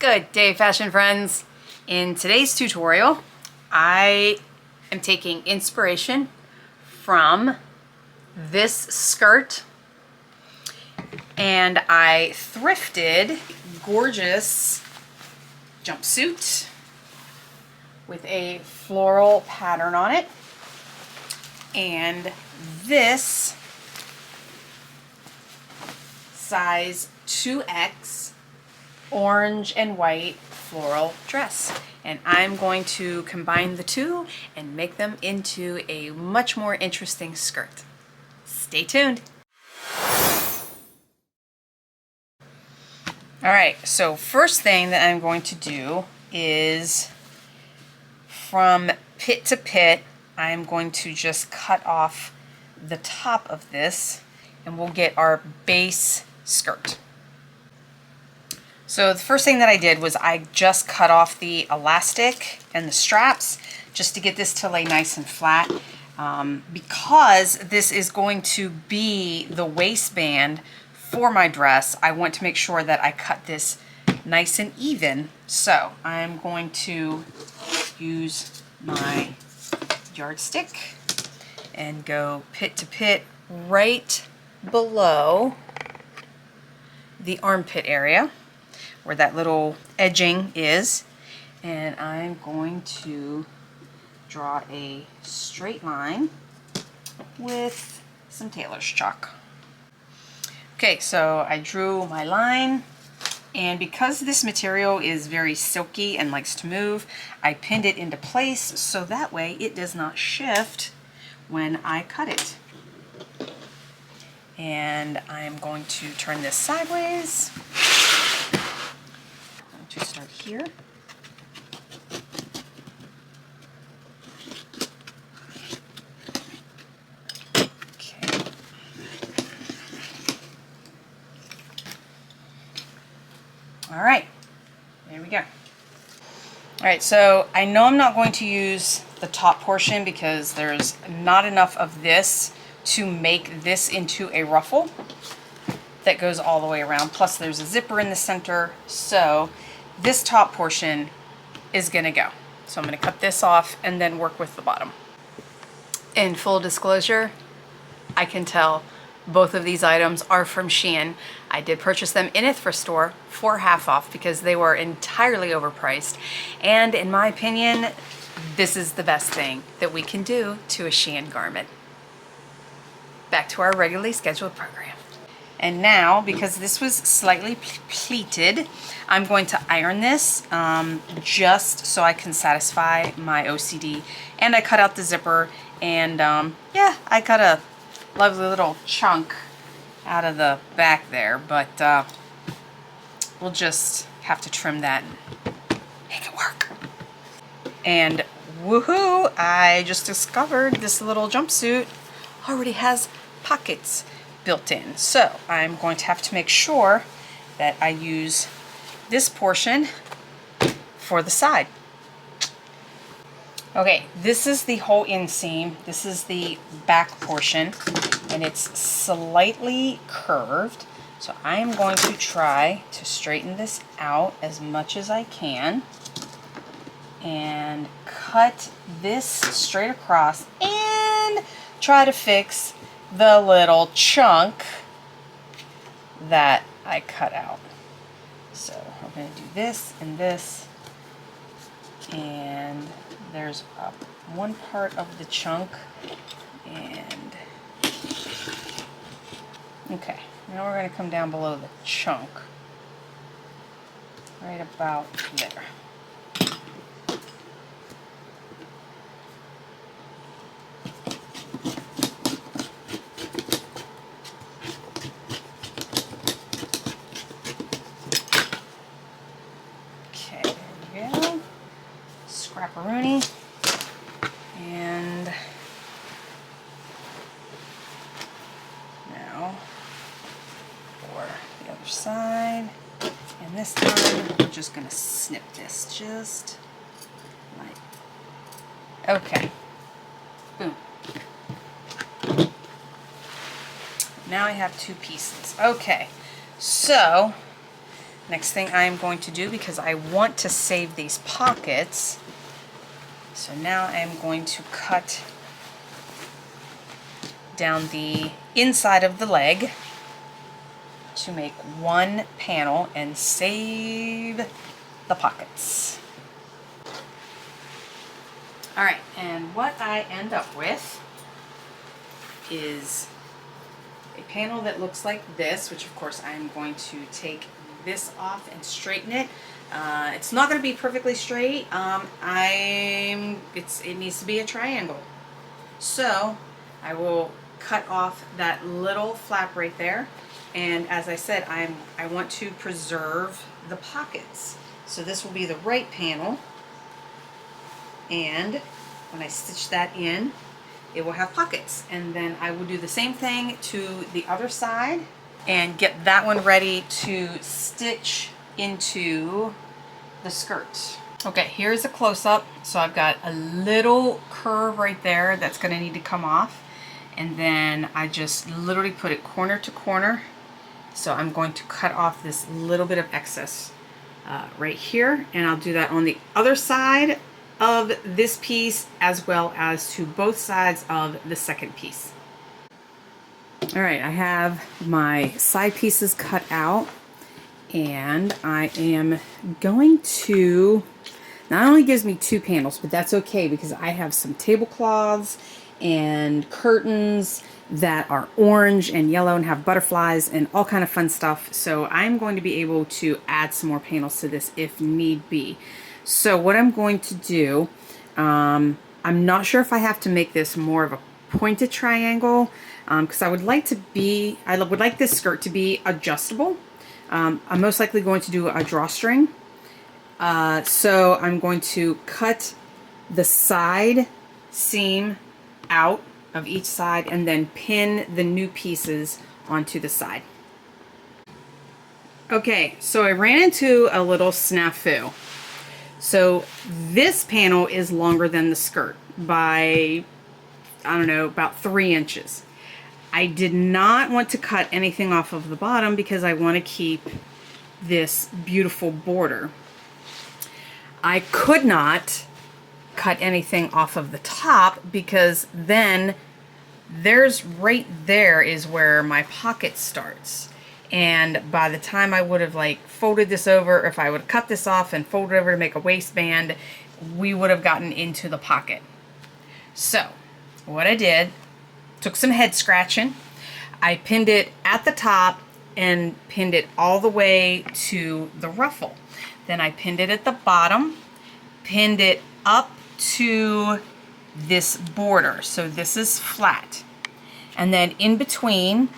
Good day, fashion friends. In today's tutorial, I am taking inspiration from this skirt, and I thrifted gorgeous jumpsuit with a floral pattern on it, and this size 2X orange and white floral dress. And I'm going to combine the two and make them into a much more interesting skirt. Stay tuned. Alright, so first thing that I'm going to do is from pit to pit, I'm going to just cut off the top of this and we'll get our base skirt. So the first thing that I did was I just cut off the elastic and the straps just to get this to lay nice and flat. Because this is going to be the waistband for my dress, I want to make sure that I cut this nice and even. So I'm going to use my yardstick and go pit to pit right below the armpit area where that little edging is, and I'm going to draw a straight line with some tailor's chalk. Okay, so I drew my line, and because this material is very silky and likes to move, I pinned it into place so that way it does not shift when I cut it. And I'm going to turn this sideways. I'm going to start here. Okay. All right, there we go. All right, so I know I'm not going to use the top portion because there's not enough of this to make this into a ruffle that goes all the way around. Plus there's a zipper in the center, so this top portion is gonna go. So I'm gonna cut this off and then work with the bottom. In full disclosure, I can tell both of these items are from Shein. I did purchase them in a thrift store for half off because they were entirely overpriced. And in my opinion, this is the best thing that we can do to a Shein garment. Back to our regularly scheduled program. And now, because this was slightly pleated, I'm going to iron this just so I can satisfy my OCD. And I cut out the zipper, and yeah, I cut a lovely little chunk out of the back there, but we'll just have to trim that and make it work. And woohoo, I just discovered this little jumpsuit already has pockets built in. So I'm going to have to make sure that I use this portion for the side. Okay, this is the whole inseam. This is the back portion, and it's slightly curved. So I'm going to try to straighten this out as much as I can and cut this straight across and try to fix the little chunk that I cut out. So I'm going to do this and this, and there's one part of the chunk, and okay, now we're going to come down below the chunk right about there. Scrapperoonie, and now for the other side, and this time we're just going to snip this just like, okay, boom. Now I have two pieces. Okay, so Next thing I am going to do, because I want to save these pockets, so now I'm going to cut down the inside of the leg to make one panel and save the pockets. Alright, and what I end up with is a panel that looks like this, which of course I'm going to take this off and straighten it. It's not going to be perfectly straight. It needs to be a triangle. So I will cut off that little flap right there. And as I said, I want to preserve the pockets. So this will be the right panel. And when I stitch that in, it will have pockets. And then I will do the same thing to the other side and get that one ready to stitch into the skirt. Okay, here's a close-up. So I've got a little curve right there that's going to need to come off. And then I just literally put it corner to corner. So I'm going to cut off this little bit of excess right here. And I'll do that on the other side of this piece as well as to both sides of the second piece. All right, I have my side pieces cut out, and I am going to, not only gives me 2 panels, but that's okay because I have some tablecloths and curtains that are orange and yellow and have butterflies and all kind of fun stuff. So I'm going to be able to add some more panels to this if need be. So what I'm going to do, I'm not sure if I have to make this more of a pointed triangle, because I would like this skirt to be adjustable. I'm most likely going to do a drawstring. So I'm going to cut the side seam out of each side and then pin the new pieces onto the side. Okay, so I ran into a little snafu. So this panel is longer than the skirt by, I don't know, about 3 inches. I did not want to cut anything off of the bottom because I want to keep this beautiful border. I could not cut anything off of the top because then right there is where my pocket starts. And by the time I would have folded this over, if I would have cut this off and folded over to make a waistband, we would have gotten into the pocket. So what I did, took some head scratching. I pinned it at the top and pinned it all the way to the ruffle. Then I pinned it at the bottom, pinned it up to this border. So this is flat. And then in between,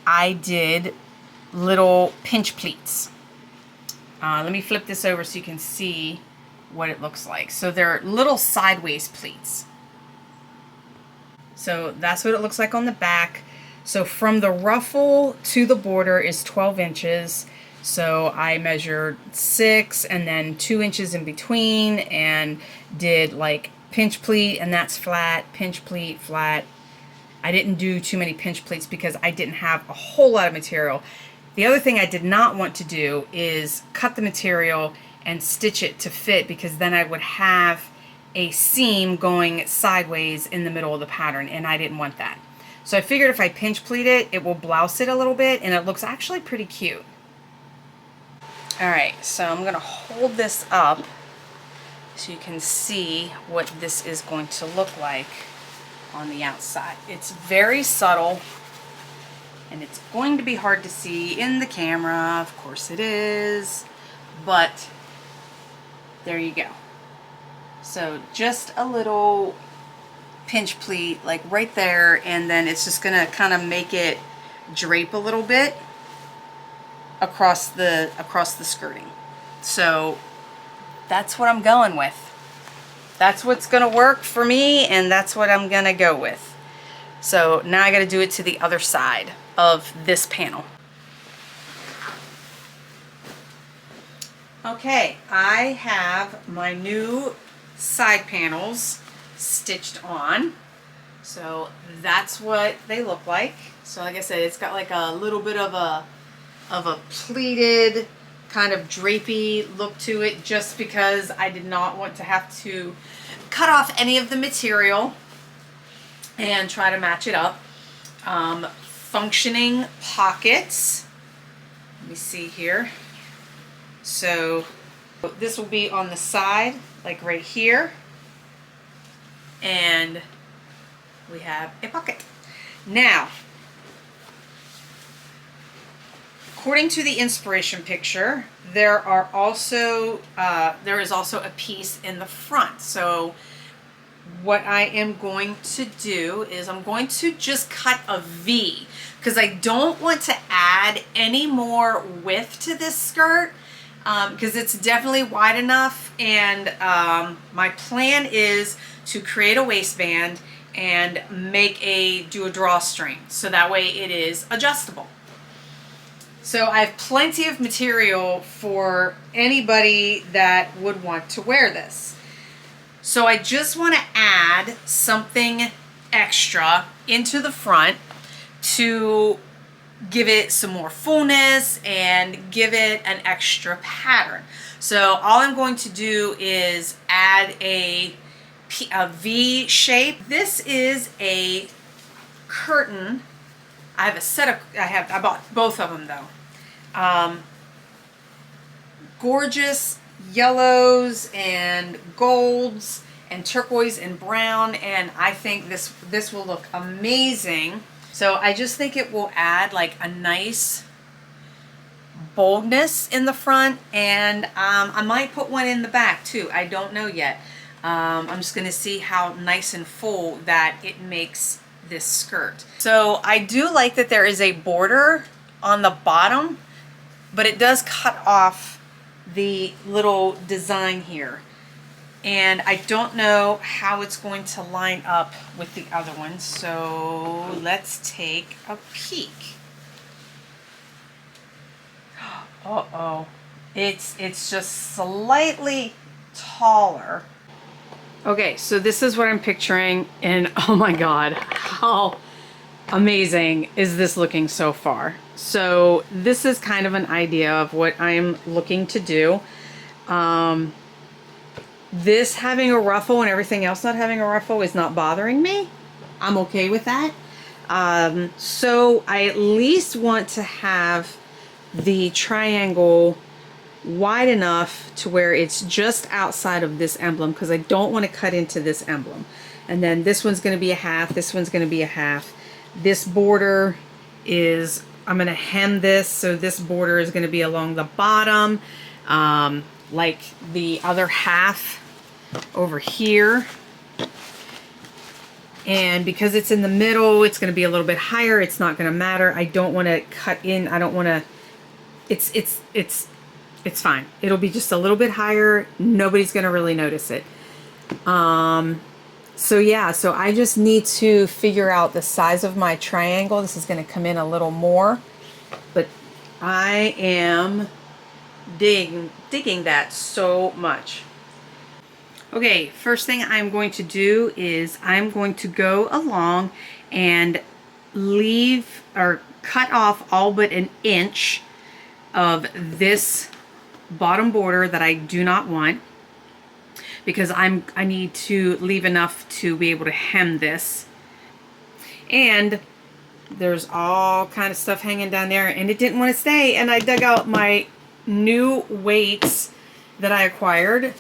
I did little pinch pleats. Let me flip this over so you can see what it looks like. So they're little sideways pleats. So that's what it looks like on the back. So from the ruffle to the border is 12 inches. So I measured 6 and then 2 inches in between and did pinch pleat, and that's flat, pinch pleat, flat. I didn't do too many pinch pleats because I didn't have a whole lot of material. The other thing I did not want to do is cut the material and stitch it to fit, because then I would have a seam going sideways in the middle of the pattern, and I didn't want that. So I figured if I pinch pleat it, it will blouse it a little bit, and it looks actually pretty cute. Alright, so I'm going to hold this up so you can see what this is going to look like on the outside. It's very subtle, and it's going to be hard to see in the camera. Of course it is, but there you go. So just a little pinch pleat right there, and then it's just gonna kind of make it drape a little bit across the skirting. So that's what I'm going with. That's what's gonna work for me, and that's what I'm gonna go with. So now I gotta do it to the other side of this panel. Okay, I have my new side panels stitched on. So that's what they look like. So like I said, it's got a little bit of a pleated kind of drapey look to it, just because I did not want to have to cut off any of the material and try to match it up. Functioning pockets. Let me see here. So this will be on the side, like right here. And we have a pocket. Now, according to the inspiration picture, there is also a piece in the front. So what I am going to do is I'm going to just cut a V, because I don't want to add any more width to this skirt, because it's definitely wide enough. And my plan is to create a waistband and do a drawstring, so that way it is adjustable. So I have plenty of material for anybody that would want to wear this. So I just want to add something extra into the front to give it some more fullness and give it an extra pattern. So all I'm going to do is add a V shape. This is a curtain. I bought both of them though. Gorgeous yellows and golds and turquoise and brown, and I think this will look amazing. So I just think it will add like a nice boldness in the front, and I might put one in the back too. I don't know yet. I'm just gonna see how nice and full that it makes this skirt. So I do like that there is a border on the bottom, but it does cut off the little design here, and I don't know how it's going to line up with the other ones. So let's take a peek. Uh-oh, it's just slightly taller. Okay, so this is what I'm picturing, and oh my god, how amazing is this looking so far. So this is kind of an idea of what I'm looking to do. This having a ruffle and everything else not having a ruffle is not bothering me. I'm okay with that. So I at least want to have the triangle wide enough to where it's just outside of this emblem, because I don't want to cut into this emblem. And then this one's going to be a half, this one's going to be a half. This border is, I'm going to hem this, so this border is going to be along the bottom, like the other half over here. And because it's in the middle, it's going to be a little bit higher. It's not going to matter. I don't want to cut in. I don't want to, it's fine. It'll be just a little bit higher. Nobody's going to really notice it. So yeah, so I just need to figure out the size of my triangle. This is going to come in a little more, but I am digging that so much. Okay, first thing I'm going to do is I'm going to go along and leave or cut off all but an inch of this bottom border that I do not want, because I need to leave enough to be able to hem this. And there's all kind of stuff hanging down there, and it didn't want to stay, and I dug out my new weights that I acquired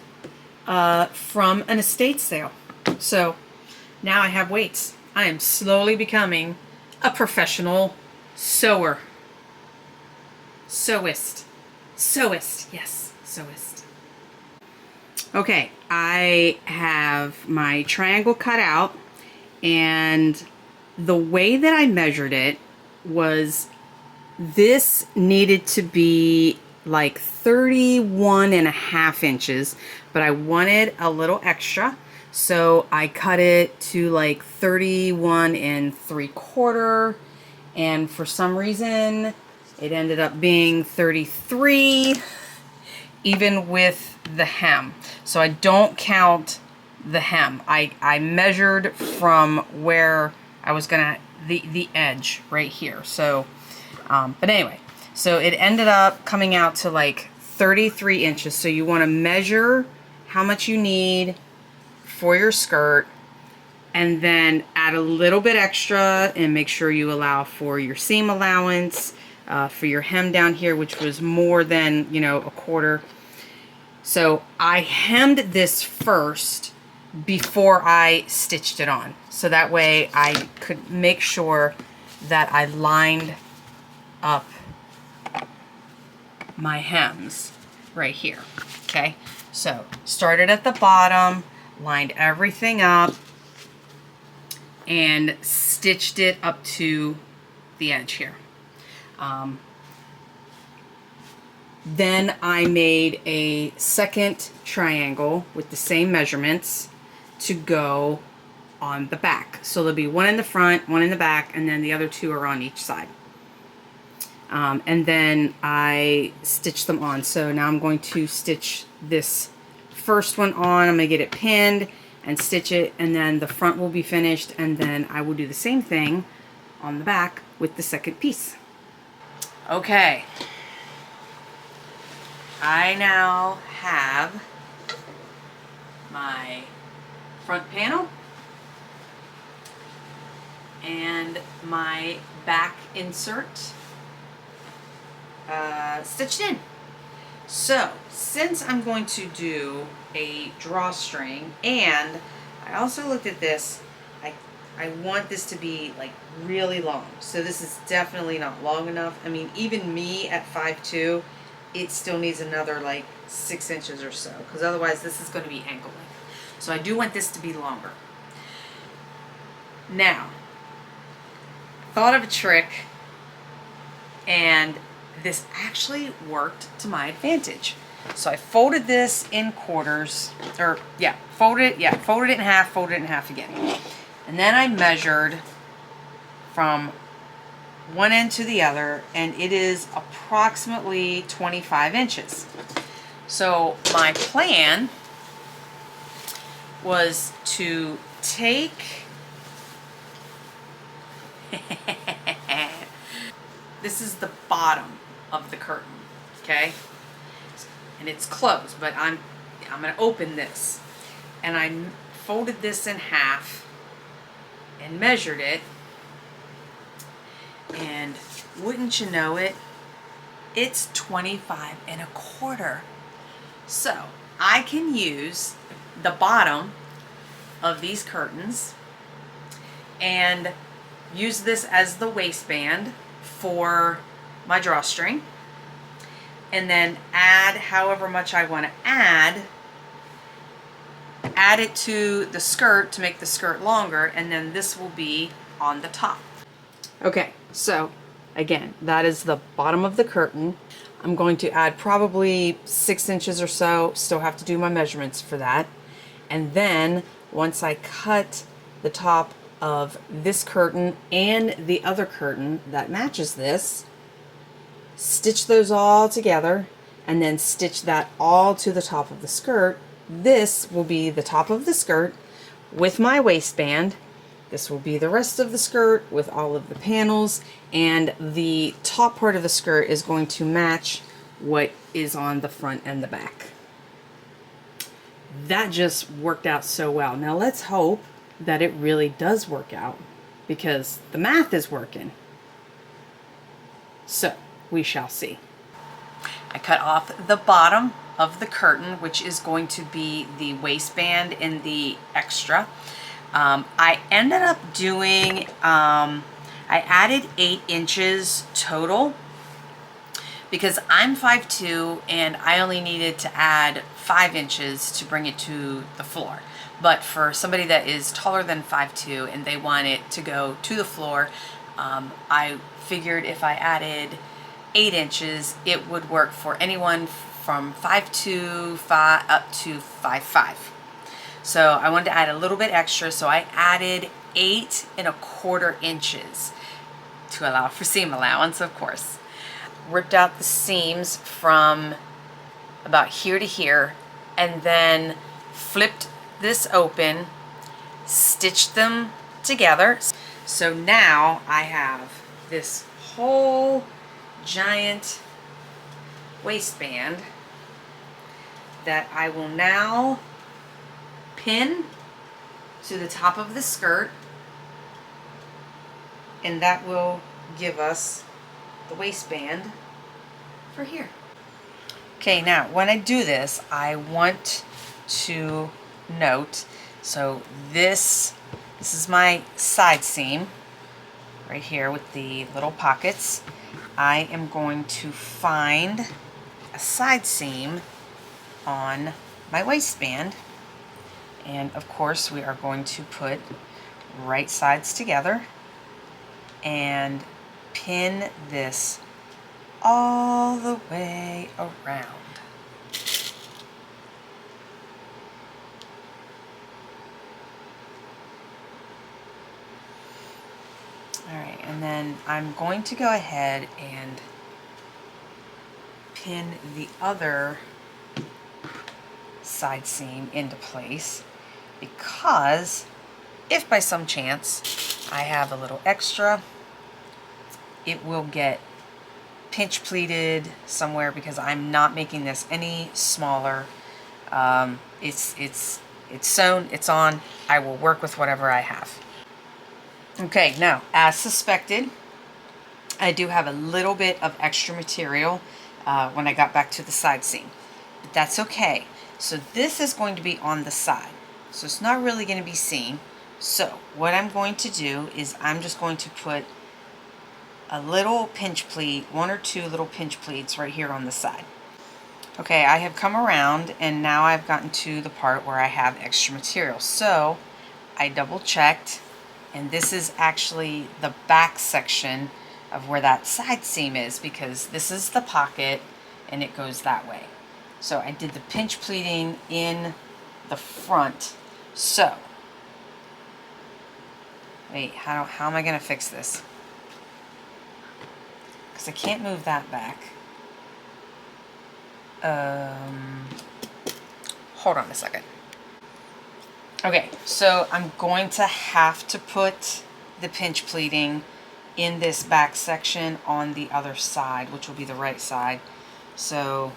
from an estate sale. So now I have weights. I am slowly becoming a professional sewist, yes, sewist. Okay, I have my triangle cut out, and the way that I measured it was this needed to be like 31.5 inches, but I wanted a little extra, so I cut it to like 31.75, and for some reason it ended up being 33, even with the hem. So I don't count the hem. I measured from where I was gonna, the edge right here. So but anyway, so it ended up coming out to like 33 inches. So you want to measure how much you need for your skirt, and then add a little bit extra and make sure you allow for your seam allowance, for your hem down here, which was more than, you know, a quarter. So I hemmed this first before I stitched it on. So that way I could make sure that I lined up my hems right here. Okay, so started at the bottom, lined everything up, and stitched it up to the edge here. Then I made a second triangle with the same measurements to go on the back. So there'll be one in the front, one in the back, and then the other two are on each side. And then I stitched them on. So now I'm going to stitch this first one on. I'm going to get it pinned and stitch it, and then the front will be finished, and then I will do the same thing on the back with the second piece. Okay. I now have my front panel and my back insert stitched in. So since I'm going to do a drawstring, and I also looked at this, I want this to be like really long. So this is definitely not long enough. I mean, even me at 5'2", it still needs another like 6 inches or so, because otherwise this is going to be ankle length. So I do want this to be longer. Now, thought of a trick, and this actually worked to my advantage. So I folded this in quarters, or folded it in half again. And then I measured from one end to the other, and it is approximately 25 inches. So my plan was to take this is the bottom of the curtain, okay? And it's closed, but I'm going to open this. And I folded this in half and measured it. And wouldn't you know it, it's 25 1/4. So I can use the bottom of these curtains and use this as the waistband for my drawstring, and then add however much I want to add it to the skirt to make the skirt longer, and then this will be on the top. Okay, so again, that is the bottom of the curtain. I'm going to add probably 6 inches or so, still have to do my measurements for that. And then once I cut the top of this curtain and the other curtain that matches this, stitch those all together, and then stitch that all to the top of the skirt. This will be the top of the skirt with my waistband. This will be the rest of the skirt with all of the panels, and the top part of the skirt is going to match what is on the front and the back. That just worked out so well. Now let's hope that it really does work out, because the math is working. So we shall see. I cut off the bottom of the curtain, which is going to be the waistband in the extra. I ended up doing, I added 8 inches total, because I'm 5'2", and I only needed to add 5 inches to bring it to the floor. But for somebody that is taller than 5'2" and they want it to go to the floor, I figured if I added 8 inches, it would work for anyone from 5'2", up to 5'5". So I wanted to add a little bit extra, so I added 8 1/4 inches to allow for seam allowance, of course. Ripped out the seams from about here to here, and then flipped this open, stitched them together. So now I have this whole giant waistband that I will now pin to the top of the skirt, and that will give us the waistband for here. Okay, now when I do this, I want to note, so this is my side seam right here with the little pockets. I am going to find a side seam on my waistband, and of course we are going to put right sides together and pin this all the way around. Alright, and then I'm going to go ahead and pin the other side seam into place, because if by some chance I have a little extra, it will get pinch pleated somewhere, because I'm not making this any smaller. It's sewn, it's on. I will work with whatever I have. Okay, now, as suspected, I do have a little bit of extra material when I got back to the side seam, but that's okay. So this is going to be on the side, so it's not really going to be seen. So what I'm going to do is I'm just going to put a little pinch pleat, one or two little pinch pleats right here on the side. Okay, I have come around and now I've gotten to the part where I have extra material. So I double checked, and this is actually the back section of where that side seam is, because this is the pocket and it goes that way. So I did the pinch pleating in the front. So, wait, how am I going to fix this? Because I can't move that back. Hold on a second. Okay, so I'm going to have to put the pinch pleating in this back section on the other side, which will be the right side. So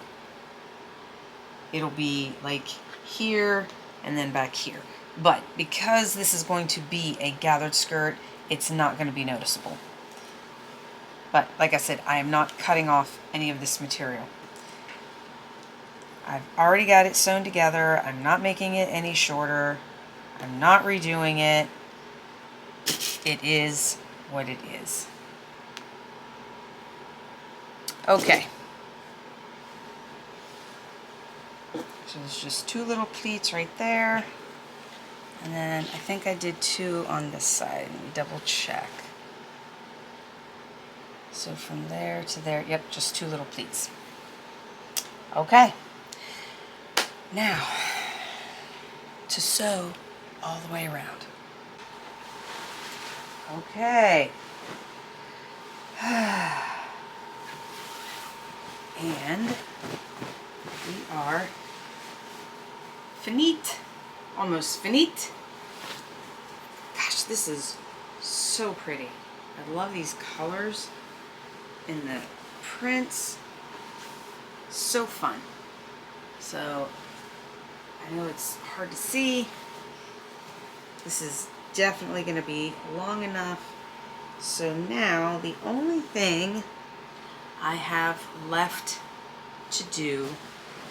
it'll be like here and then back here. But because this is going to be a gathered skirt, it's not going to be noticeable. But like I said, I am not cutting off any of this material. I've already got it sewn together. I'm not making it any shorter. I'm not redoing it. It is what it is. Okay. So there's just two little pleats right there. And then I think I did two on this side. Let me double check. So from there to there, yep, just two little pleats. Okay. Now, to sew all the way around. Okay. And we are finite. Almost finite. Gosh, this is so pretty. I love these colors and the prints. So fun. So, I know it's hard to see. This is definitely going to be long enough. So now the only thing I have left to do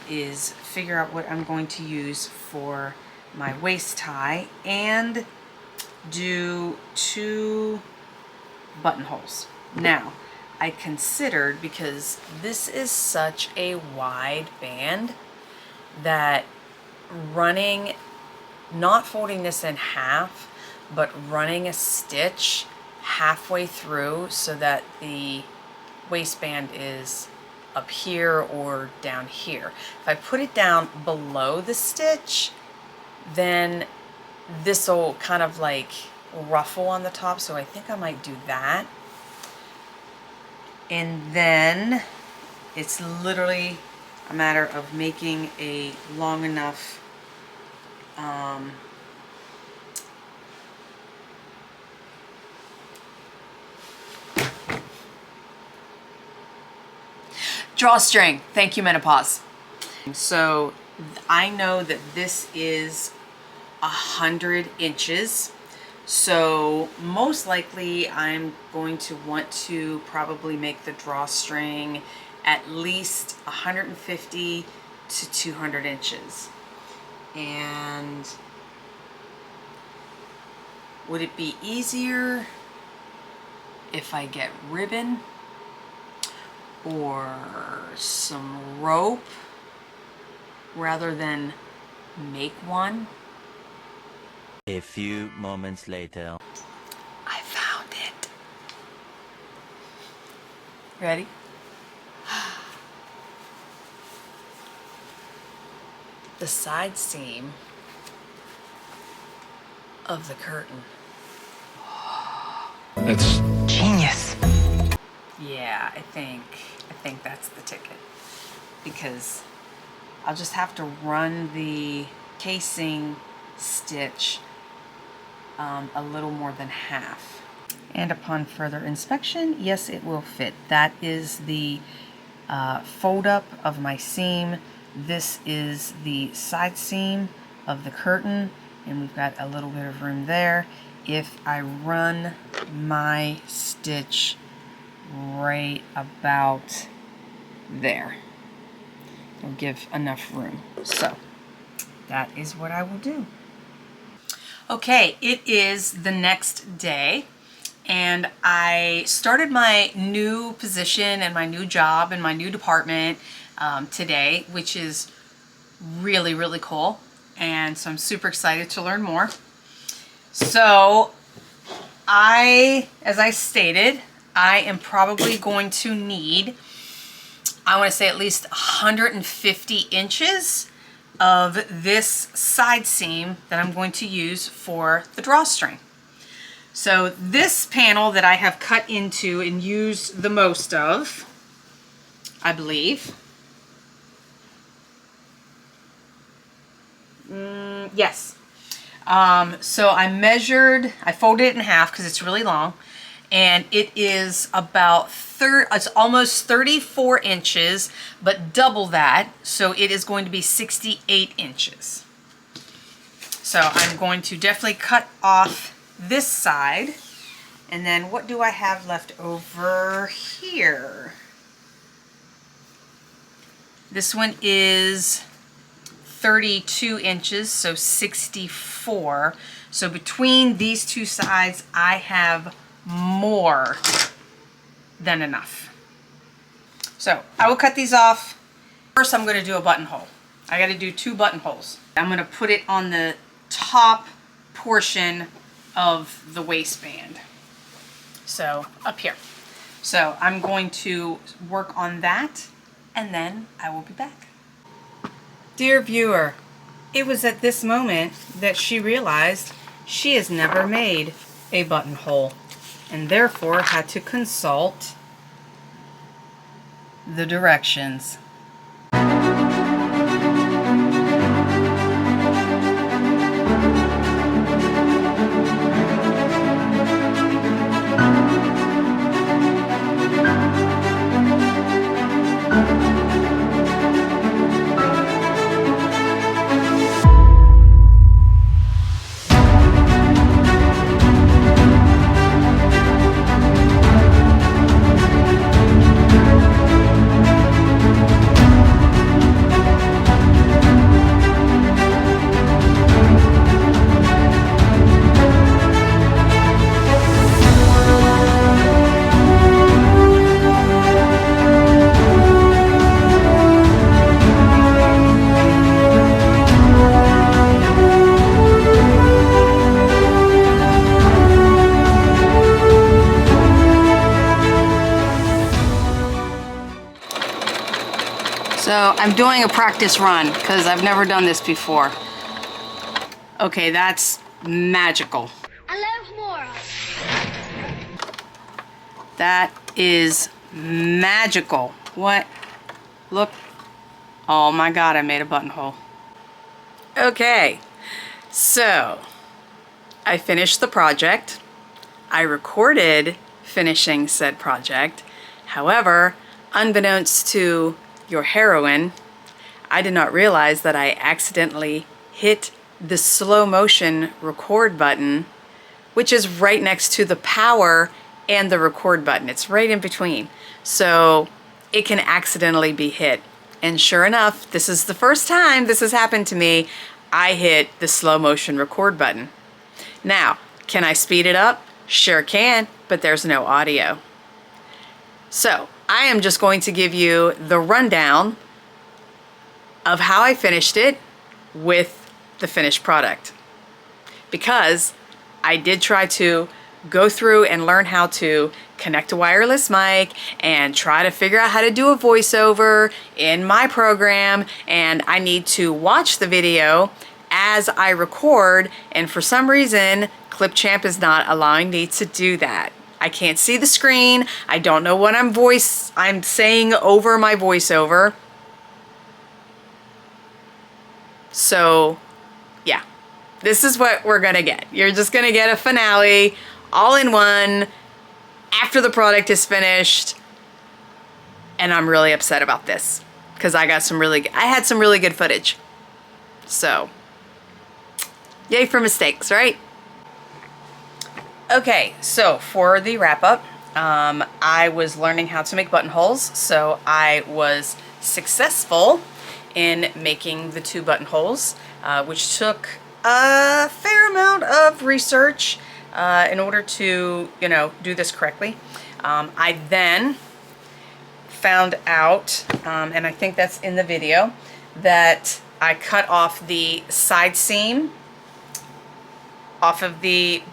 is figure out what I'm going to use for my waist tie and do two buttonholes. Now, I considered, because this is such a wide band, that running, not folding this in half, but running a stitch halfway through so that the waistband is up here or down here. If I put it down below the stitch, then this will kind of like ruffle on the top, so I think I might do that. And then it's literally a matter of making a long enough drawstring. Thank you, menopause. So I know that this is 100 inches. So most likely I'm going to want to probably make the drawstring at least 150 to 200 inches. And would it be easier if I get ribbon or some rope rather than make one? A few moments later. I found it. Ready? The side seam of the curtain. That's genius. Yeah, I think that's the ticket, because I'll just have to run the casing stitch a little more than half. And upon further inspection, yes, it will fit. That is the fold up of my seam. This is the side seam of the curtain, and we've got a little bit of room there. If I run my stitch right about there, it'll give enough room. So that is what I will do. Okay, it is the next day, and I started my new position and my new job and my new department today, which is really, really cool. And so I'm super excited to learn more. So as I stated, I am probably going to need, I want to say, at least 150 inches of this side seam that I'm going to use for the drawstring. So this panel that I have cut into and used the most of, I believe, yes. So I folded it in half because it's really long, and it is about it's almost 34 inches, but double that, so it is going to be 68 inches. So I'm going to definitely cut off this side, and then what do I have left over here? This one is 32 inches, so 64. So between these two sides, I have more than enough. So I will cut these off. First, I'm going to do a buttonhole. I got to do 2 buttonholes. I'm going to put it on the top portion of the waistband. So up here. So I'm going to work on that, and then I will be back. Dear viewer, it was at this moment that she realized she has never made a buttonhole, and therefore had to consult the directions. So I'm doing a practice run because I've never done this before. Okay, that's magical. I love moral. That is magical. What? Look. Oh my God, I made a buttonhole. Okay, so I finished the project. I recorded finishing said project. However, unbeknownst to your heroine, I did not realize that I accidentally hit the slow motion record button, which is right next to the power and the record button. It's right in between. So it can accidentally be hit. And sure enough, this is the first time this has happened to me. I hit the slow motion record button. Now, can I speed it up? Sure can, but there's no audio. So I am just going to give you the rundown of how I finished it with the finished product. Because I did try to go through and learn how to connect a wireless mic and try to figure out how to do a voiceover in my program, and I need to watch the video as I record, and for some reason Clipchamp is not allowing me to do that. I can't see the screen. I don't know what I'm saying over my voiceover. So yeah, this is what we're gonna get. You're just gonna get a finale all in one after the product is finished. And I'm really upset about this because I had some really good footage. So yay for mistakes, right? Okay, so for the wrap up, I was learning how to make buttonholes. So I was successful in making the 2 buttonholes, which took a fair amount of research in order to, do this correctly. I then found out, and I think that's in the video, that I cut off the side seam off of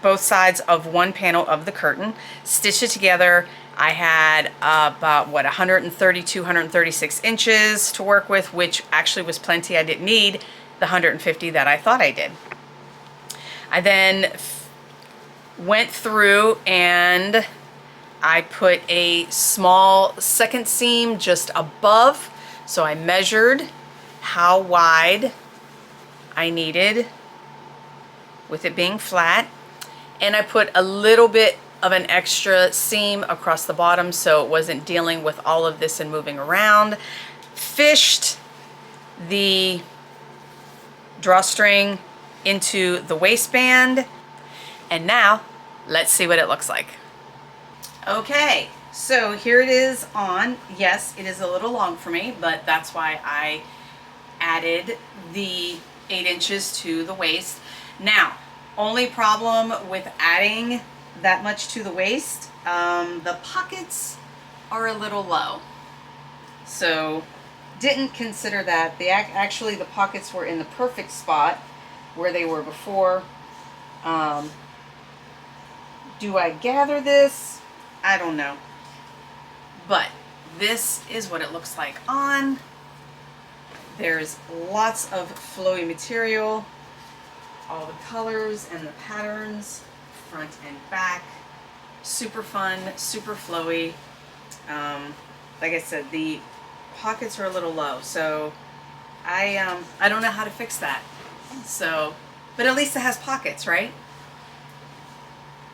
both sides of one panel of the curtain, stitched it together. I had about 132, 136 inches to work with, which actually was plenty. I didn't need the 150 that I thought I did. I then went through and I put a small second seam just above. So I measured how wide I needed with it being flat. And I put a little bit of an extra seam across the bottom so it wasn't dealing with all of this and moving around. Fished the drawstring into the waistband. And now let's see what it looks like. Okay, so here it is on. Yes, it is a little long for me, but that's why I added the 8 inches to the waist. Now, only problem with adding that much to the waist, the pockets are a little low. So didn't consider that. Actually the pockets were in the perfect spot where they were before. Do I gather this? I don't know. But this is what it looks like on. There's lots of flowy material, all the colors and the patterns, front and back. Super fun, super flowy. Like I said, the pockets are a little low, so I don't know how to fix that. So, but at least it has pockets, right?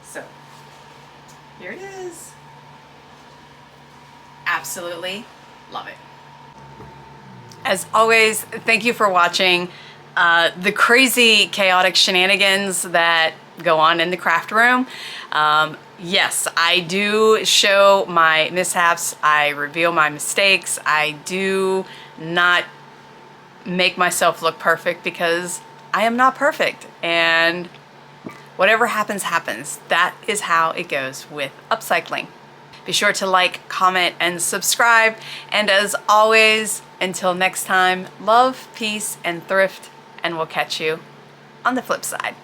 So here it is. Absolutely love it. As always, thank you for watching the crazy, chaotic shenanigans that go on in the craft room. Yes, I do show my mishaps. I reveal my mistakes. I do not make myself look perfect because I am not perfect. And whatever happens, happens. That is how it goes with upcycling. Be sure to like, comment, and subscribe. And as always, until next time, love, peace, and thrift. And we'll catch you on the flip side.